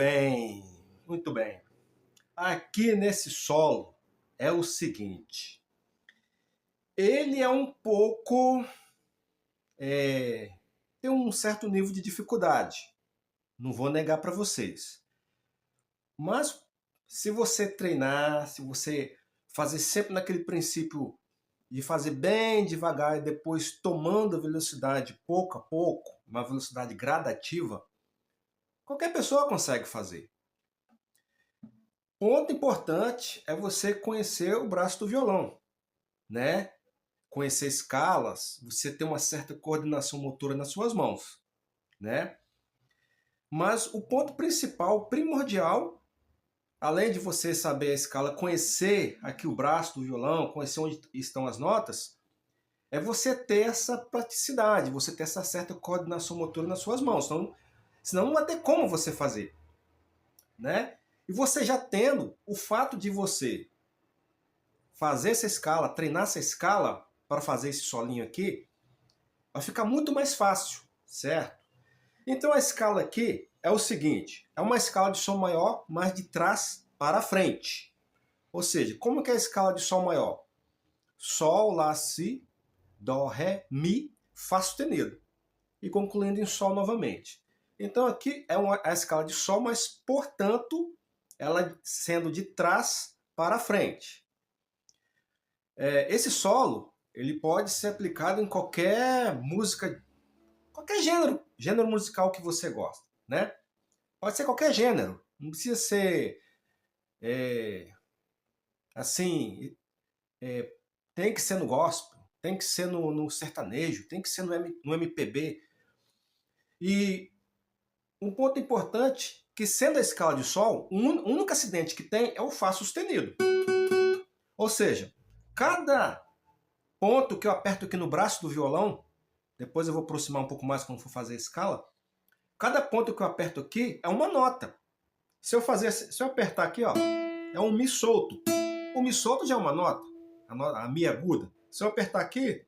bem, muito bem. Aqui nesse solo é o seguinte. Ele é um pouco... tem um certo nível de dificuldade. Não vou negar para vocês. Mas se você treinar, se você fazer sempre naquele princípio de fazer bem devagar e depois tomando a velocidade pouco a pouco, uma velocidade gradativa, qualquer pessoa consegue fazer. Ponto importante é você conhecer o braço do violão, né? Conhecer escalas, você ter uma certa coordenação motora nas suas mãos, né? Mas o ponto principal, primordial, além de você saber a escala, conhecer aqui o braço do violão, conhecer onde estão as notas, é você ter essa praticidade, você ter essa certa coordenação motora nas suas mãos. Senão não vai ter como você fazer, né? E você já tendo o fato de você fazer essa escala, treinar essa escala para fazer esse solinho aqui, vai ficar muito mais fácil, certo? Então a escala aqui é o seguinte, é uma escala de Sol maior, mas de trás para frente. Ou seja, como que é a escala de Sol maior? Sol, Lá, Si, Dó, Ré, Mi, Fá sustenido. E concluindo em Sol novamente. Então aqui é a escala de Sol, mas portanto, ela sendo de trás para frente. Esse solo, ele pode ser aplicado em qualquer música, qualquer gênero musical que você gosta, né? Pode ser qualquer gênero, não precisa ser assim, tem que ser no gospel, tem que ser no sertanejo, tem que ser no MPB. E um ponto importante, que sendo a escala de Sol, o único acidente que tem é o Fá sustenido. Ou seja, cada ponto que eu aperto aqui no braço do violão, depois eu vou aproximar um pouco mais quando for fazer a escala, cada ponto que eu aperto aqui é uma nota. Se eu apertar aqui, ó, é um Mi solto. O Mi solto já é uma nota, a Mi aguda. Se eu apertar aqui,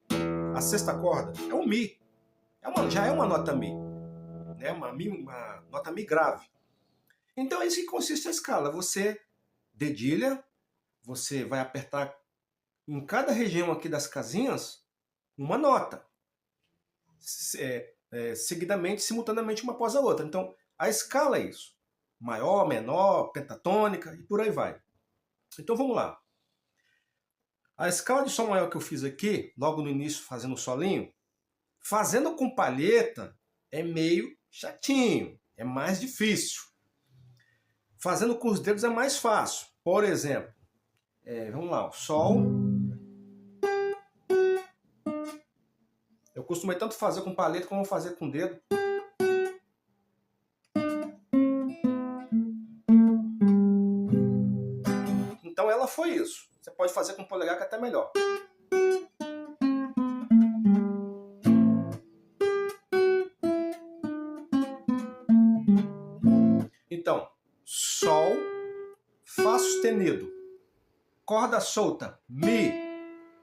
a sexta corda é um Mi. Já é uma nota Mi, né? Uma nota Mi grave. Então é isso que consiste a escala. Você dedilha, você vai apertar em cada região aqui das casinhas uma nota. Seguidamente, simultaneamente, uma após a outra. Então, a escala é isso. Maior, menor, pentatônica e por aí vai. Então, vamos lá. A escala de Sol maior que eu fiz aqui, logo no início, fazendo o solinho, fazendo com palheta é meio chatinho, é mais difícil. Fazendo com os dedos é mais fácil. Por exemplo, vamos lá, o Sol. Eu costumei tanto fazer com palheta como fazer com o dedo. Então ela foi isso. Você pode fazer com o polegar que é até melhor. Então, Sol, Fá sustenido, corda solta, Mi,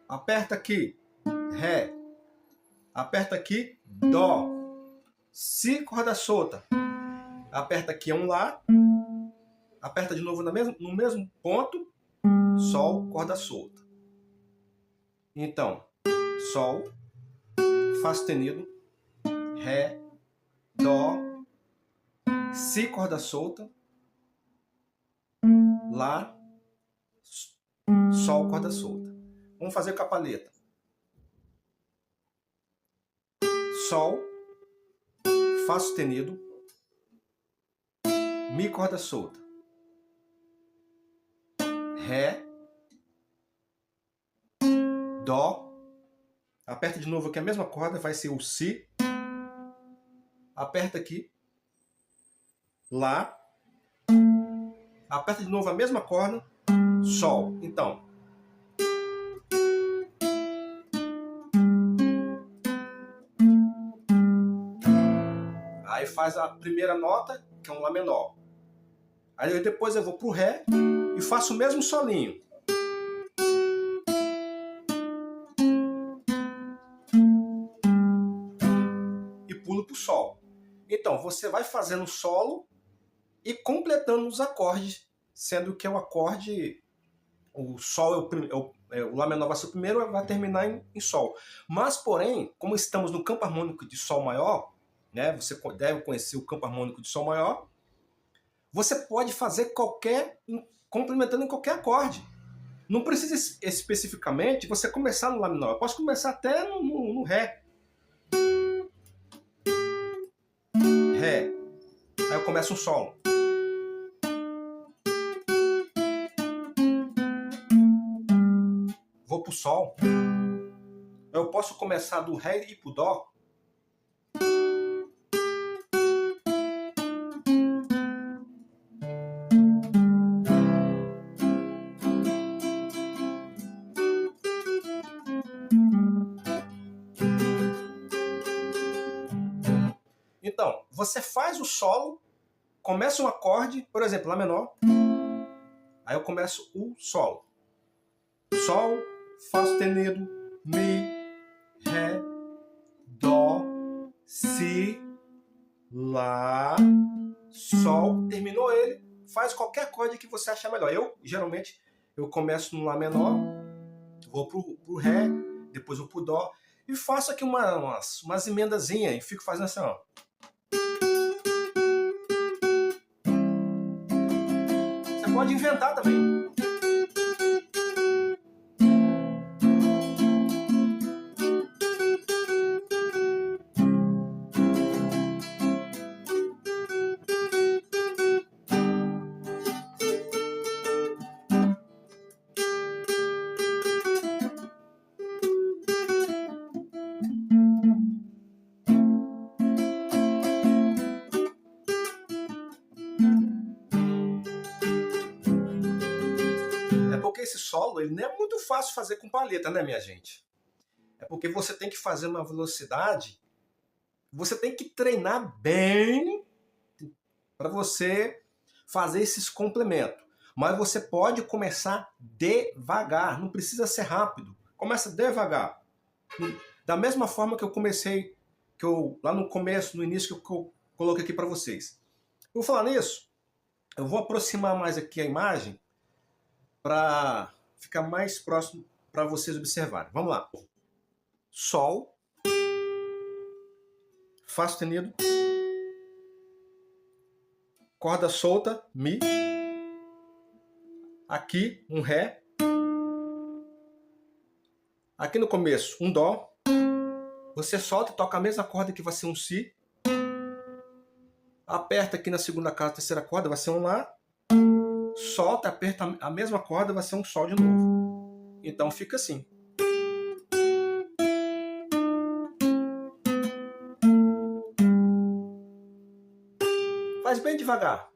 aperta aqui, Ré, aperta aqui, Dó, Si, corda solta, aperta aqui é um Lá, aperta de novo no mesmo ponto, Sol, corda solta. Então, Sol, Fá sustenido, Ré, Dó, Si, corda solta, Lá, Sol, corda solta. Vamos fazer com a palheta. Sol, Fá sustenido, Mi, corda solta, Ré, Dó, aperta de novo aqui a mesma corda, vai ser o Si, aperta aqui, Lá, aperta de novo a mesma corda, Sol. Então, aí faz a primeira nota, que é um Lá menor. Aí depois eu vou pro Ré e faço o mesmo solinho. E pulo pro Sol. Então, você vai fazendo solo e completando os acordes, sendo que o acorde, o Sol o Lá menor vai ser o primeiro, vai terminar em Sol. Mas, porém, como estamos no campo harmônico de Sol maior, né, você deve conhecer o campo harmônico de Sol maior, você pode fazer complementando em qualquer acorde. Não precisa especificamente você começar no Lá menor. Eu posso começar até no Ré. Ré. Aí eu começo um solo. Vou pro Sol. Eu posso começar do Ré e pro Dó. Então, você faz o solo, começa um acorde, por exemplo, Lá menor. Aí eu começo o solo. Sol, Fá sustenido, Mi, Ré, Dó, Si, Lá, Sol. Terminou ele, faz qualquer acorde que você achar melhor. Geralmente, eu começo no Lá menor, vou pro Ré, depois vou pro Dó, e faço aqui umas emendazinhas e fico fazendo assim, ó. Você pode inventar também. É porque esse solo ele não é muito fácil fazer com palheta, né, minha gente? É porque você tem que fazer uma velocidade, você tem que treinar bem para você fazer esses complementos. Mas você pode começar devagar, não precisa ser rápido. Começa devagar. Da mesma forma que eu comecei, lá no começo, no início, que eu coloquei aqui para vocês. Eu vou falar nisso, eu vou aproximar mais aqui a imagem para ficar mais próximo para vocês observarem. Vamos lá. Sol, Fá sustenido, corda solta, Mi, aqui um Ré, aqui no começo um Dó, você solta e toca a mesma corda que vai ser um Si, aperta aqui na segunda casa, terceira corda, vai ser um Lá, solta, aperta a mesma corda, vai ser um Sol de novo. Então fica assim. Faz bem devagar.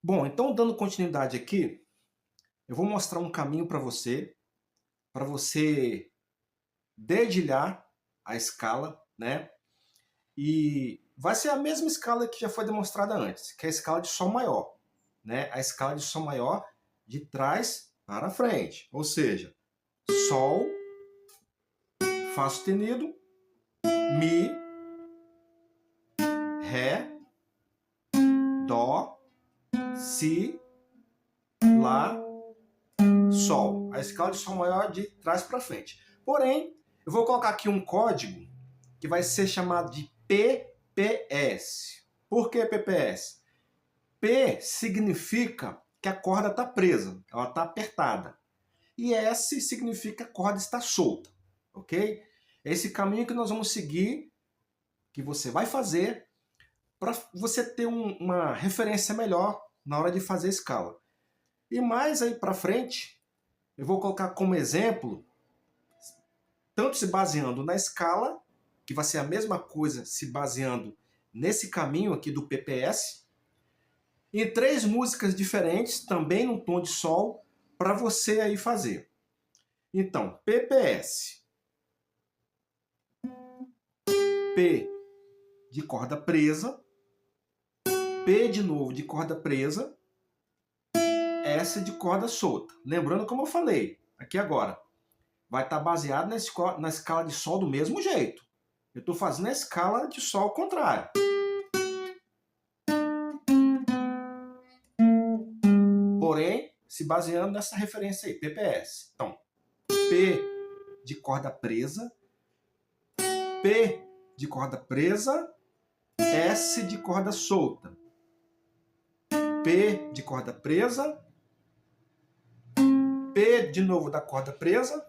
Bom, então dando continuidade aqui, eu vou mostrar um caminho para você dedilhar a escala, né? E vai ser a mesma escala que já foi demonstrada antes, que é a escala de Sol maior, né? A escala de Sol maior de trás para frente, ou seja, Sol, Fá sustenido, Mi, Ré, Dó, Si, Lá, Sol. A escala de Sol maior de trás para frente. Porém, eu vou colocar aqui um código que vai ser chamado de PPS. Por que PPS? P significa que a corda está presa, ela está apertada. E S significa que a corda está solta, ok? É esse caminho que nós vamos seguir, que você vai fazer, para você ter uma referência melhor na hora de fazer a escala. E mais aí para frente, eu vou colocar como exemplo, tanto se baseando na escala, que vai ser a mesma coisa se baseando nesse caminho aqui do PPS, em 3 músicas diferentes, também no tom de sol, para você aí fazer. Então, PPS, P de corda presa, P de novo de corda presa, S de corda solta. Lembrando como eu falei aqui agora, vai estar baseado na escala de sol do mesmo jeito. Eu estou fazendo a escala de sol ao contrário. Porém, se baseando nessa referência aí, PPS. Então, P de corda presa, P de corda presa, S de corda solta. P de corda presa, P de novo da corda presa,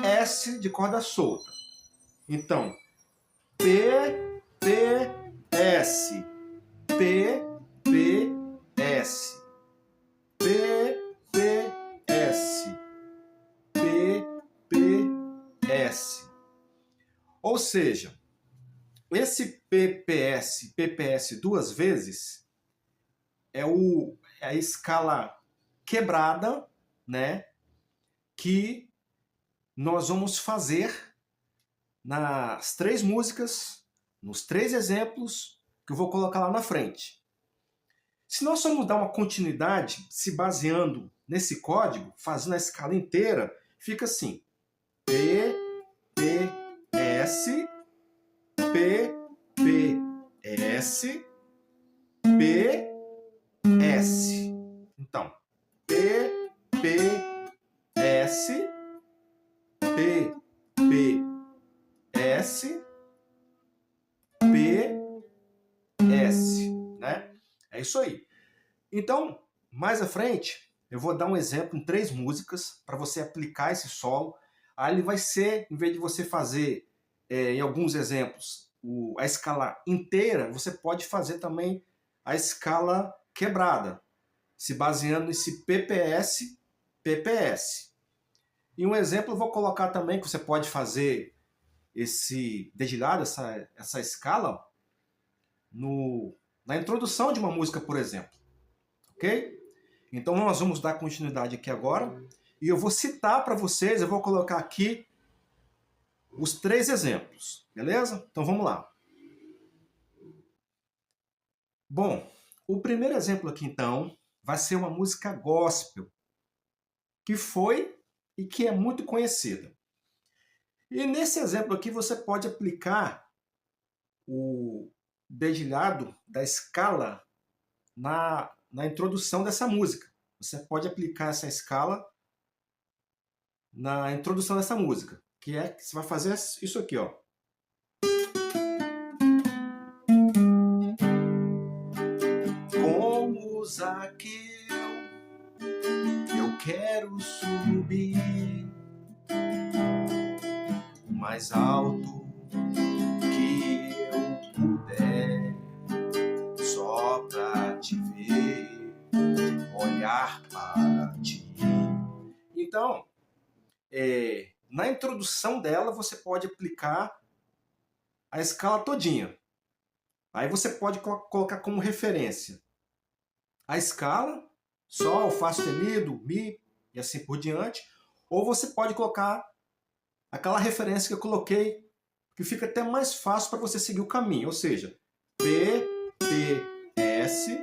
S de corda solta. Então, P, P, S, P, P, S, P, P, S, P, P, S. Ou seja, esse PPS, PPS 2 vezes é a escala quebrada, né, que nós vamos fazer nas 3 músicas, nos 3 exemplos que eu vou colocar lá na frente. Se nós formos dar uma continuidade se baseando nesse código, fazendo a escala inteira, fica assim: P, P, S, P, P, S, P, S. Então, P, P, S, P, P, S, P, S, né? É isso aí. Então, mais à frente, eu vou dar um exemplo em 3 músicas para você aplicar esse solo. Aí ele vai ser, em vez de você fazer, em alguns exemplos, a escala inteira, você pode fazer também a escala quebrada, se baseando nesse PPS, PPS. E um exemplo eu vou colocar também que você pode fazer esse dedilhado, essa escala, na introdução de uma música, por exemplo. Ok? Então nós vamos dar continuidade aqui agora. E eu vou citar para vocês, eu vou colocar aqui os 3 exemplos. Beleza? Então vamos lá. Bom, o primeiro exemplo aqui então vai ser uma música gospel, que foi e que é muito conhecida. E nesse exemplo aqui você pode aplicar o dedilhado da escala na introdução dessa música. Você pode aplicar essa escala na introdução dessa música, que você vai fazer isso aqui, ó. Como Zaqueu, eu quero subir o mais alto que eu puder, só pra te ver, olhar para ti. Então, na introdução dela, você pode aplicar a escala todinha. Aí você pode colocar como referência a escala, Sol, Fá sustenido, Mi e assim por diante. Ou você pode colocar aquela referência que eu coloquei, que fica até mais fácil para você seguir o caminho. Ou seja, P, P, S,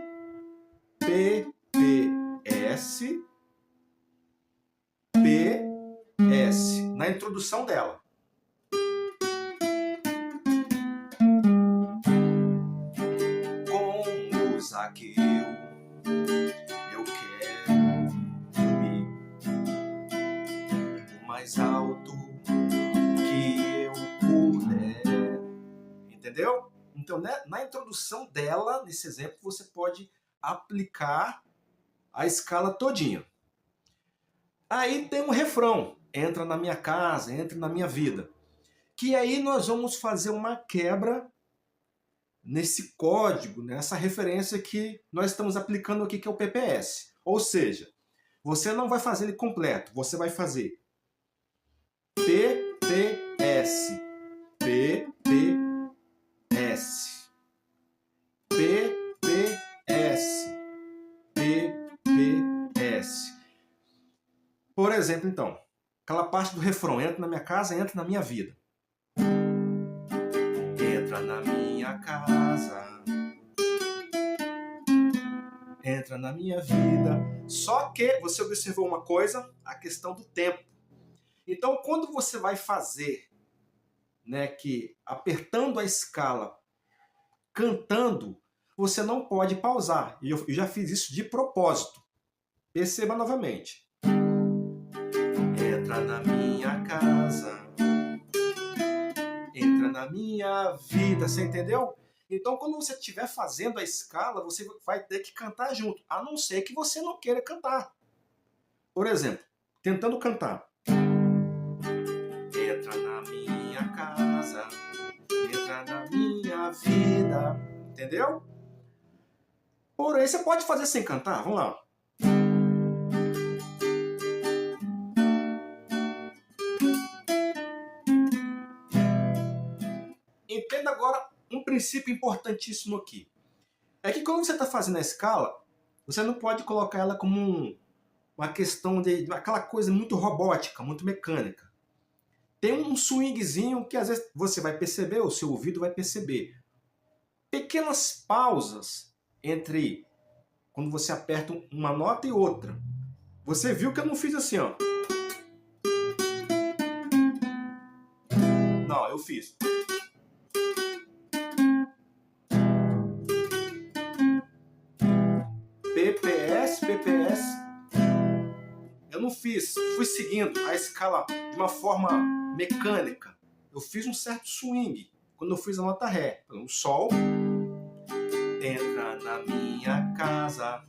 P, P, S, P, S. Na introdução dela. Como Zaqueu, eu quero subir o mais alto que eu puder. Entendeu? Então, né, na introdução dela, nesse exemplo, você pode aplicar a escala todinha. Aí tem um refrão, entra na minha casa, entra na minha vida. Que aí nós vamos fazer uma quebra nesse código, nessa referência que nós estamos aplicando aqui, que é o PPS. Ou seja, você não vai fazer ele completo, você vai fazer PPS, P, Por exemplo, então, aquela parte do refrão, entra na minha casa, entra na minha vida. Entra na minha casa, entra na minha vida. Só que você observou uma coisa, a questão do tempo. Então, quando você vai fazer, né, que apertando a escala, cantando, você não pode pausar. E eu já fiz isso de propósito. Perceba novamente. Entra na minha casa, entra na minha vida, você entendeu? Então, quando você estiver fazendo a escala, você vai ter que cantar junto, a não ser que você não queira cantar. Por exemplo, tentando cantar. Entra na minha casa, entra na minha vida, entendeu? Porém, você pode fazer sem cantar, vamos lá. Entenda agora um princípio importantíssimo aqui. É que quando você está fazendo a escala, você não pode colocar ela como uma questão de aquela coisa muito robótica, muito mecânica. Tem um swingzinho que às vezes você vai perceber, o seu ouvido vai perceber. Pequenas pausas entre quando você aperta uma nota e outra. Você viu que eu não fiz assim, ó. Não, eu fiz. PPS, PPS. Eu não fiz, fui seguindo a escala de uma forma mecânica. Eu fiz um certo swing quando eu fiz a nota Ré. O Sol. Entra na minha casa,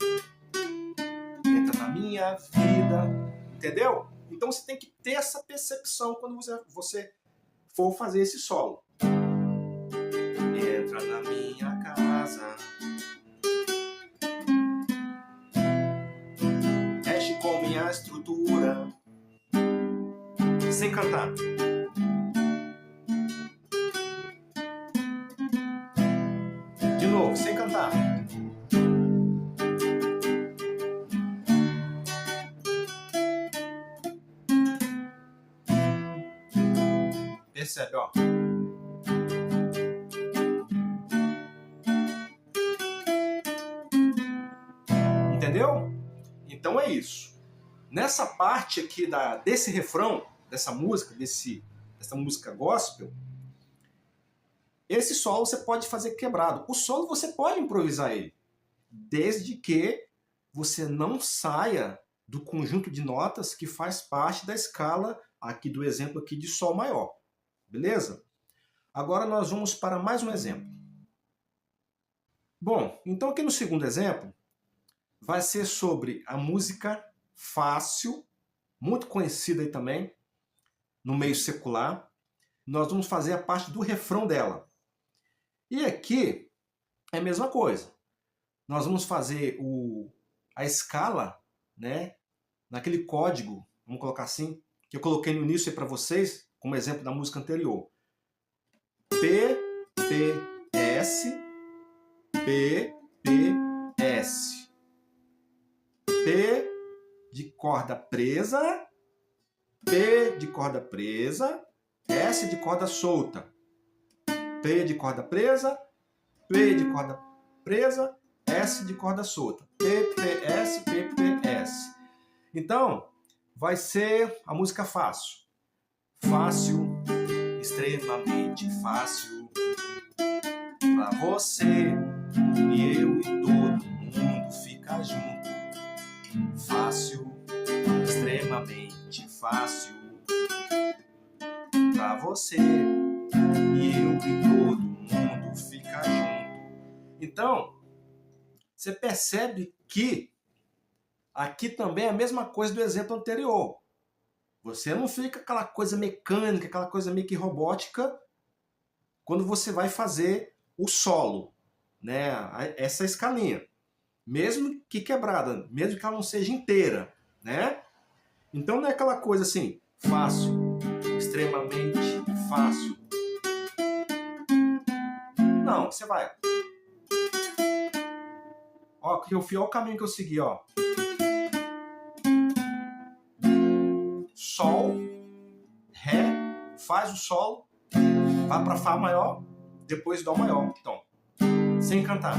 entra na minha vida. Entendeu? Então você tem que ter essa percepção quando você for fazer esse solo. Entra na minha casa, mexe com minha estrutura. Sem cantar. De novo, sem cantar. Percebe, ó. Entendeu? Então é isso. Nessa parte aqui desse refrão, dessa música, dessa música gospel, esse solo você pode fazer quebrado. O solo você pode improvisar ele, desde que você não saia do conjunto de notas que faz parte da escala aqui do exemplo aqui de Sol maior. Beleza? Agora nós vamos para mais um exemplo. Bom, então aqui no segundo exemplo vai ser sobre a música Fácil, muito conhecida aí também no meio secular. Nós vamos fazer a parte do refrão dela. E aqui é a mesma coisa. Nós vamos fazer a escala, né, naquele código, vamos colocar assim, que eu coloquei no início aí para vocês, como exemplo da música anterior. P, P, S, P, P, S. P de corda presa, P de corda presa, S de corda solta. P de corda presa, P de corda presa, S de corda solta. P, P, S, P, P, S. Então, vai ser a música fácil. Fácil, extremamente fácil, pra você e eu e todo mundo ficar junto. Fácil, extremamente fácil, pra você e eu e todo mundo ficar junto. Então, você percebe que aqui também é a mesma coisa do exemplo anterior. Você não fica aquela coisa mecânica, aquela coisa meio que robótica quando você vai fazer o solo, né? Essa escalinha. Mesmo que quebrada, mesmo que ela não seja inteira, né? Então não é aquela coisa assim, fácil, extremamente fácil. Não, você vai. Ó, que eu fui, ó o caminho que eu segui, ó. faz o solo, vai para Fá maior, depois Dó maior. Então, sem cantar.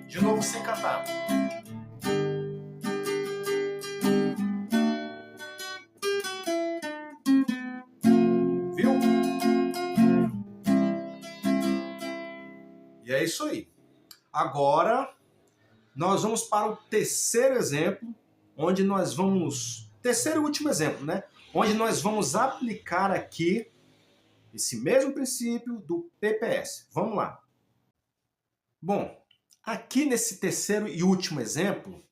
De novo, sem cantar. Viu? E é isso aí. Agora, nós vamos para o terceiro exemplo, onde nós vamos... Terceiro e último exemplo, né? Onde nós vamos aplicar aqui esse mesmo princípio do PPS. Vamos lá. Bom, aqui nesse terceiro e último exemplo,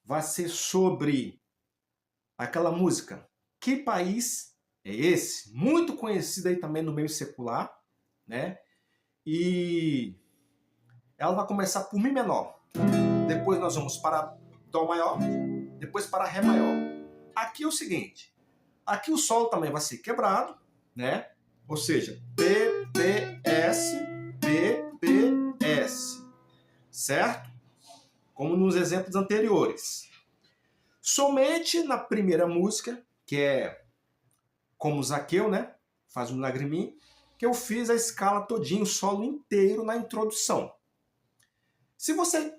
vai ser sobre aquela música Que País é Esse? Muito conhecida aí também no meio secular, né? E ela vai começar por Mi menor. Depois nós vamos para Dó maior, depois para Ré maior. Aqui é o seguinte, aqui o solo também vai ser quebrado, né? Ou seja, PPS, PPS, certo? Como nos exemplos anteriores. Somente na primeira música, que é como Zaqueu, né? Faz um milagre em mim, que eu fiz a escala todinho, o solo inteiro na introdução. Se você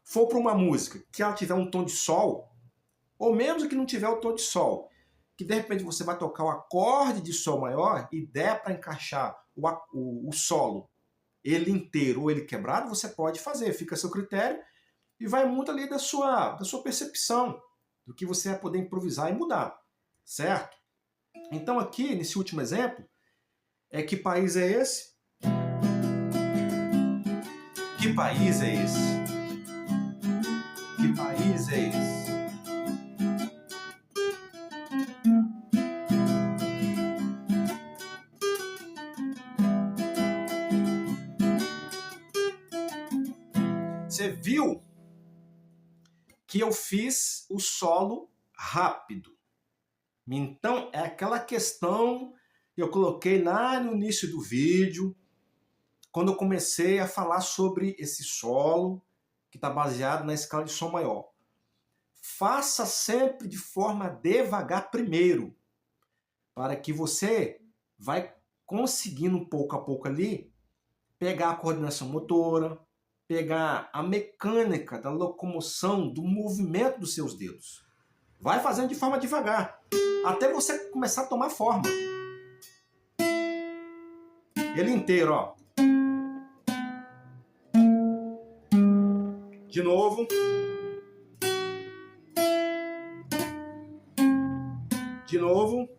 for para uma música que ela tiver um tom de sol, ou mesmo que não tiver o tom de sol, que de repente você vai tocar o acorde de sol maior e der para encaixar o solo, ele inteiro ou ele quebrado, você pode fazer, fica a seu critério e vai muito ali da sua percepção, do que você vai poder improvisar e mudar, certo? Então aqui, nesse último exemplo, que país é esse? Que país é esse? Que país é esse? Você viu que eu fiz o solo rápido. Então, é aquela questão que eu coloquei lá no início do vídeo, quando eu comecei a falar sobre esse solo, que está baseado na escala de Sol maior. Faça sempre de forma devagar primeiro, para que você vai conseguindo pouco a pouco ali, pegar a coordenação motora, pegar a mecânica da locomoção, do movimento dos seus dedos. Vai fazendo de forma devagar, até você começar a tomar forma. Ele inteiro, ó. De novo. De novo.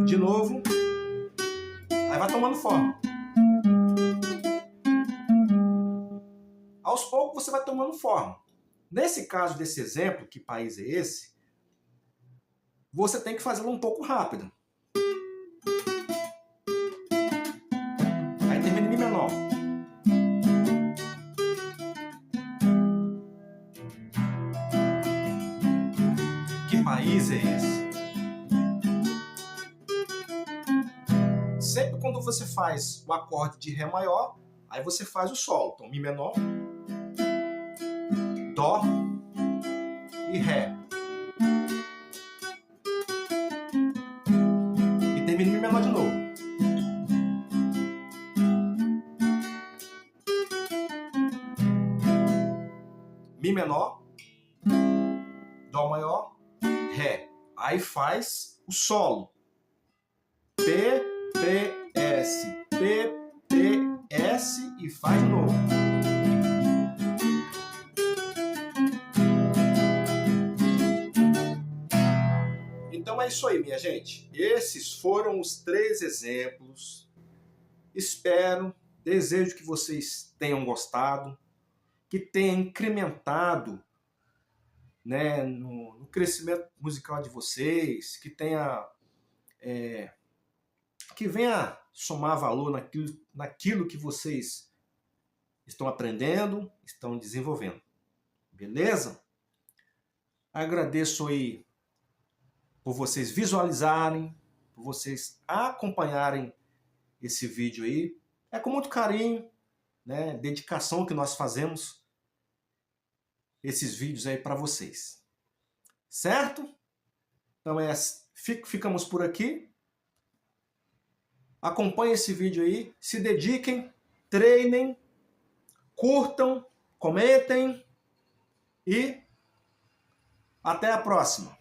De novo. Aí vai tomando forma. Aos poucos você vai tomando forma. Nesse caso desse exemplo, que país é esse? Você tem que fazê-lo um pouco rápido. Aí termina em Mi menor. Que país é esse? Sempre quando você faz o acorde de Ré maior, aí você faz o solo. Então, Mi menor, Dó e Ré. E termina em Mi menor de novo. Mi menor, Dó maior, Ré. Aí faz o solo. PPS, PPS e faz de novo. Então é isso aí, minha gente. Esses foram os 3 exemplos. Espero, desejo que vocês tenham gostado, que tenham incrementado, né, no crescimento musical de vocês, que venha somar valor naquilo que vocês estão aprendendo, estão desenvolvendo. Beleza? Agradeço aí por vocês visualizarem, por vocês acompanharem esse vídeo aí. É com muito carinho, né, dedicação que nós fazemos esses vídeos aí para vocês. Certo? Então ficamos por aqui. Acompanhem esse vídeo aí, se dediquem, treinem, curtam, comentem e até a próxima.